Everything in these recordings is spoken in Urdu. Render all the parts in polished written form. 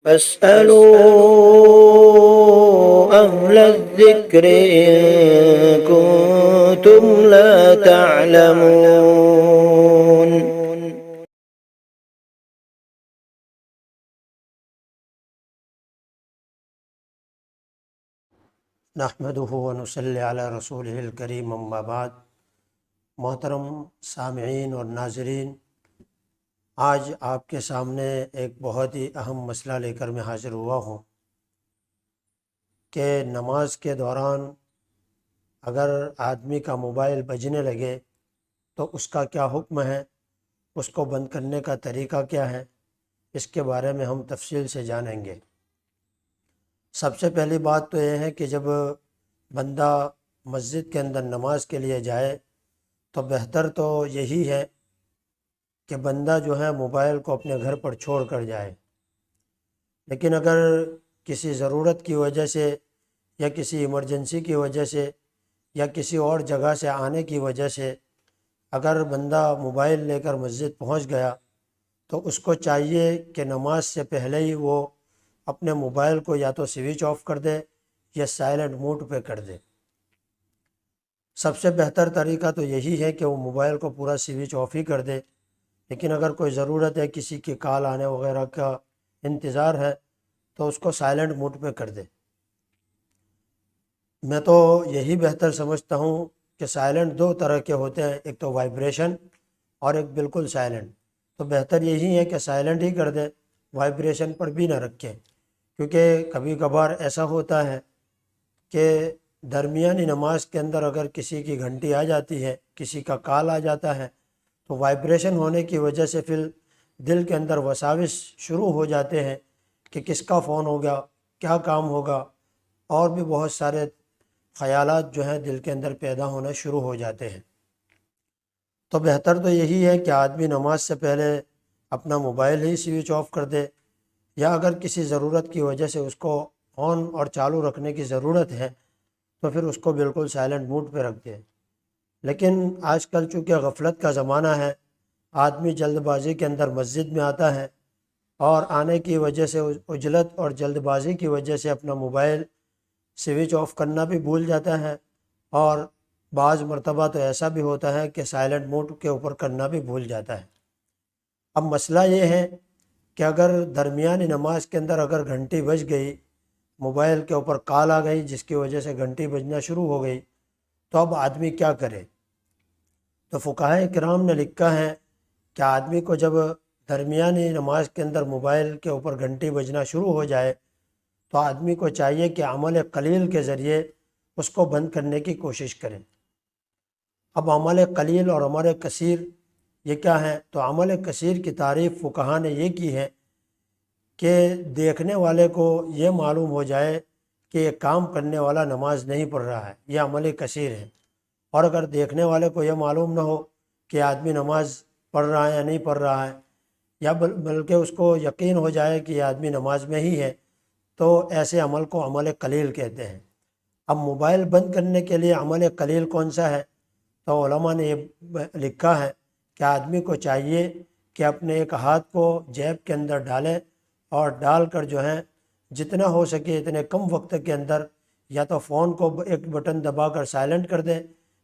فاسألوا أهل الذكر إن كنتم لا تعلمون. نحمده ونصلی علی رسولہ الکریم، اما بعد. محترم سامعین اور ناظرین، آج آپ کے سامنے ایک بہت ہی اہم مسئلہ لے کر میں حاضر ہوا ہوں کہ نماز کے دوران اگر آدمی کا موبائل بجنے لگے تو اس کا کیا حکم ہے، اس کو بند کرنے کا طریقہ کیا ہے، اس کے بارے میں ہم تفصیل سے جانیں گے. سب سے پہلی بات تو یہ ہے کہ جب بندہ مسجد کے اندر نماز کے لیے جائے تو بہتر تو یہی ہے کہ بندہ جو ہے موبائل کو اپنے گھر پر چھوڑ کر جائے. لیکن اگر کسی ضرورت کی وجہ سے یا کسی ایمرجنسی کی وجہ سے یا کسی اور جگہ سے آنے کی وجہ سے اگر بندہ موبائل لے کر مسجد پہنچ گیا تو اس کو چاہیے کہ نماز سے پہلے ہی وہ اپنے موبائل کو یا تو سوئچ آف کر دے یا سائلنٹ موڈ پہ کر دے. سب سے بہتر طریقہ تو یہی ہے کہ وہ موبائل کو پورا سوئچ آف ہی کر دے. لیکن اگر کوئی ضرورت ہے، کسی کی کال آنے وغیرہ کا انتظار ہے، تو اس کو سائلنٹ موڈ پہ کر دے. میں تو یہی بہتر سمجھتا ہوں کہ سائلنٹ دو طرح کے ہوتے ہیں، ایک تو وائبریشن اور ایک بالکل سائلنٹ. تو بہتر یہی ہے کہ سائلنٹ ہی کر دے، وائبریشن پر بھی نہ رکھیں. کیونکہ کبھی کبھار ایسا ہوتا ہے کہ درمیانی نماز کے اندر اگر کسی کی گھنٹی آ جاتی ہے، کسی کا کال آ جاتا ہے، تو وائبریشن ہونے کی وجہ سے پھر دل کے اندر وساوس شروع ہو جاتے ہیں کہ کس کا فون ہوگا، کیا کام ہوگا، اور بھی بہت سارے خیالات جو ہیں دل کے اندر پیدا ہونا شروع ہو جاتے ہیں. تو بہتر تو یہی ہے کہ آدمی نماز سے پہلے اپنا موبائل ہی سوئچ آف کر دے، یا اگر کسی ضرورت کی وجہ سے اس کو آن اور چالو رکھنے کی ضرورت ہے تو پھر اس کو بالکل سائلنٹ موڈ پہ رکھ دے. لیکن آج کل چونکہ غفلت کا زمانہ ہے، آدمی جلد بازی کے اندر مسجد میں آتا ہے اور آنے کی وجہ سے عجلت اور جلد بازی کی وجہ سے اپنا موبائل سوئچ آف کرنا بھی بھول جاتا ہے، اور بعض مرتبہ تو ایسا بھی ہوتا ہے کہ سائلنٹ موڈ کے اوپر کرنا بھی بھول جاتا ہے. اب مسئلہ یہ ہے کہ اگر درمیانی نماز کے اندر اگر گھنٹی بج گئی، موبائل کے اوپر کال آ گئی جس کی وجہ سے گھنٹی بجنا شروع ہو گئی، تو اب آدمی کیا کرے؟ تو فقہائے کرام نے لکھا ہے کہ آدمی کو جب درمیانی نماز کے اندر موبائل کے اوپر گھنٹی بجنا شروع ہو جائے تو آدمی کو چاہیے کہ عمل قلیل کے ذریعے اس کو بند کرنے کی کوشش کریں. اب عمل قلیل اور عمل کثیر یہ کیا ہے؟ تو عمل کثیر کی تعریف فقہا نے یہ کی ہے کہ دیکھنے والے کو یہ معلوم ہو جائے کہ یہ کام کرنے والا نماز نہیں پڑھ رہا ہے، یہ عمل کثیر ہے. اور اگر دیکھنے والے کو یہ معلوم نہ ہو کہ آدمی نماز پڑھ رہا ہے یا نہیں پڑھ رہا ہے، یا بلکہ اس کو یقین ہو جائے کہ یہ آدمی نماز میں ہی ہے، تو ایسے عمل کو عمل قلیل کہتے ہیں. اب موبائل بند کرنے کے لیے عمل قلیل کون سا ہے؟ تو علماء نے یہ لکھا ہے کہ آدمی کو چاہیے کہ اپنے ایک ہاتھ کو جیب کے اندر ڈالے اور ڈال کر جو ہے جتنا ہو سکے اتنے کم وقت کے اندر یا تو فون کو ایک بٹن دبا کر سائلنٹ کر دے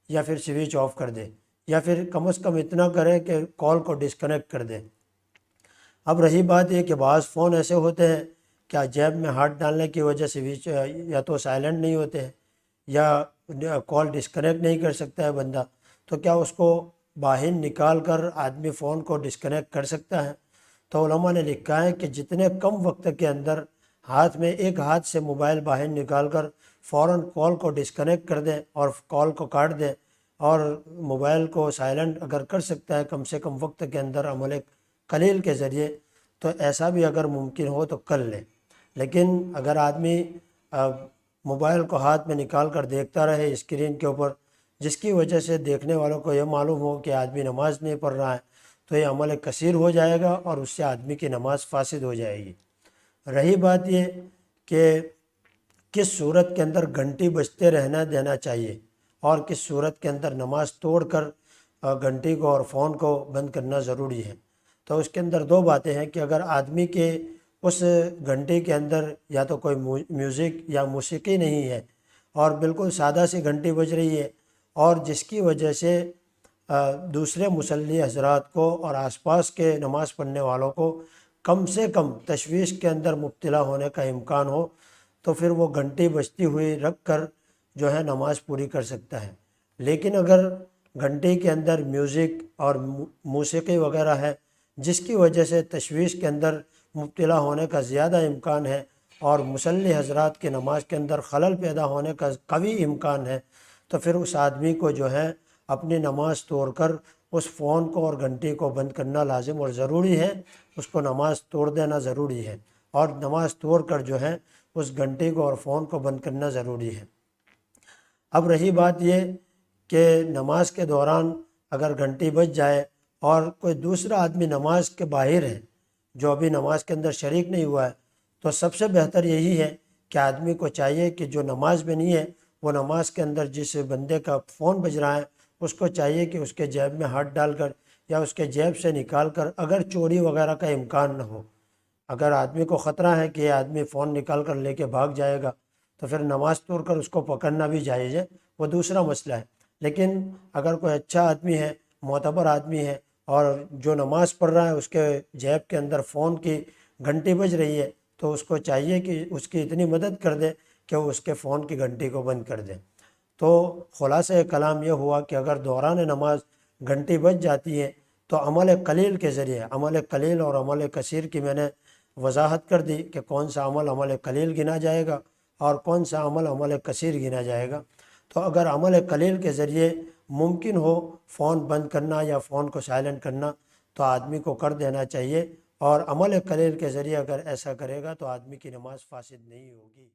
یا پھر سوئچ آف کر دے، یا پھر کم از کم اتنا کرے کہ کال کو ڈسکنیکٹ کر دے. اب رہی بات یہ کہ بعض فون ایسے ہوتے ہیں کیا جیب میں ہاتھ ڈالنے کی وجہ سے یا تو سائلنٹ نہیں ہوتے ہیں یا کال ڈسکنیکٹ نہیں کر سکتا ہے بندہ، تو کیا اس کو باہر نکال کر آدمی فون کو ڈسکنیکٹ کر سکتا ہے؟ تو علماء نے لکھا ہے کہ جتنے کم وقت کے اندر ہاتھ میں ایک ہاتھ سے موبائل باہر نکال کر فوراً کال کو ڈسکنیکٹ کر دیں اور کال کو کاٹ دیں، اور موبائل کو سائلنٹ اگر کر سکتا ہے کم سے کم وقت کے اندر عمل قلیل کے ذریعے، تو ایسا بھی اگر ممکن ہو تو کر لے. لیکن اگر آدمی موبائل کو ہاتھ میں نکال کر دیکھتا رہے اسکرین کے اوپر، جس کی وجہ سے دیکھنے والوں کو یہ معلوم ہو کہ آدمی نماز نہیں پڑھ رہا ہے، تو یہ عمل کثیر ہو جائے گا اور اس سے آدمی کی نماز فاسد ہو جائے گی. رہی بات یہ کہ کس صورت کے اندر گھنٹی بجتے رہنا دینا چاہیے اور کس صورت کے اندر نماز توڑ کر گھنٹی کو اور فون کو بند کرنا ضروری ہے. تو اس کے اندر دو باتیں ہیں کہ اگر آدمی کے اس گھنٹی کے اندر یا تو کوئی میوزک یا موسیقی نہیں ہے اور بالکل سادہ سی گھنٹی بج رہی ہے، اور جس کی وجہ سے دوسرے مصلی حضرات کو اور آس پاس کے نماز پڑھنے والوں کو کم سے کم تشویش کے اندر مبتلا ہونے کا امکان ہو، تو پھر وہ گھنٹی بجتی ہوئی رکھ کر جو ہے نماز پوری کر سکتا ہے۔ لیکن اگر گھنٹی کے اندر میوزک اور موسیقی وغیرہ ہے جس کی وجہ سے تشویش کے اندر مبتلا ہونے کا زیادہ امکان ہے اور مصلی حضرات کی نماز کے اندر خلل پیدا ہونے کا قوی امکان ہے، تو پھر اس آدمی کو جو ہے اپنی نماز توڑ کر اس فون کو اور گھنٹی کو بند کرنا لازم اور ضروری ہے، اس کو نماز توڑ دینا ضروری ہے، اور نماز توڑ کر جو ہے اس گھنٹی کو اور فون کو بند کرنا ضروری ہے۔ اب رہی بات یہ کہ نماز کے دوران اگر گھنٹی بج جائے اور کوئی دوسرا آدمی نماز کے باہر ہے جو ابھی نماز کے اندر شریک نہیں ہوا ہے، تو سب سے بہتر یہی ہے کہ آدمی کو چاہیے کہ جو نماز میں نہیں ہے وہ نماز کے اندر جس بندے کا فون بج رہا ہے اس کو چاہیے کہ اس کے جیب میں ہاتھ ڈال کر یا اس کے جیب سے نکال کر، اگر چوری وغیرہ کا امکان نہ ہو، اگر آدمی کو خطرہ ہے کہ یہ آدمی فون نکال کر لے کے بھاگ جائے گا تو پھر نماز توڑ کر اس کو پکڑنا بھی جائز ہے، وہ دوسرا مسئلہ ہے۔ لیکن اگر کوئی اچھا آدمی ہے، معتبر آدمی ہے، اور جو نماز پڑھ رہا ہے اس کے جیب کے اندر فون کی گھنٹی بج رہی ہے، تو اس کو چاہیے کہ اس کی اتنی مدد کر دے کہ وہ اس کے فون کی گھنٹی کو بند کر دے۔ تو خلاصہ کلام یہ ہوا کہ اگر دوران نماز گھنٹی بج جاتی ہے تو عمل قلیل کے ذریعے، عمل قلیل اور عمل کثیر کی میں نے وضاحت کر دی کہ کون سا عمل عمل قلیل گنا جائے گا اور کون سا عمل عمل کثیر گنا جائے گا۔ تو اگر عمل قلیل کے ذریعے ممکن ہو فون بند کرنا یا فون کو سائلنٹ کرنا تو آدمی کو کر دینا چاہیے، اور عمل قلیل کے ذریعے اگر ایسا کرے گا تو آدمی کی نماز فاسد نہیں ہوگی۔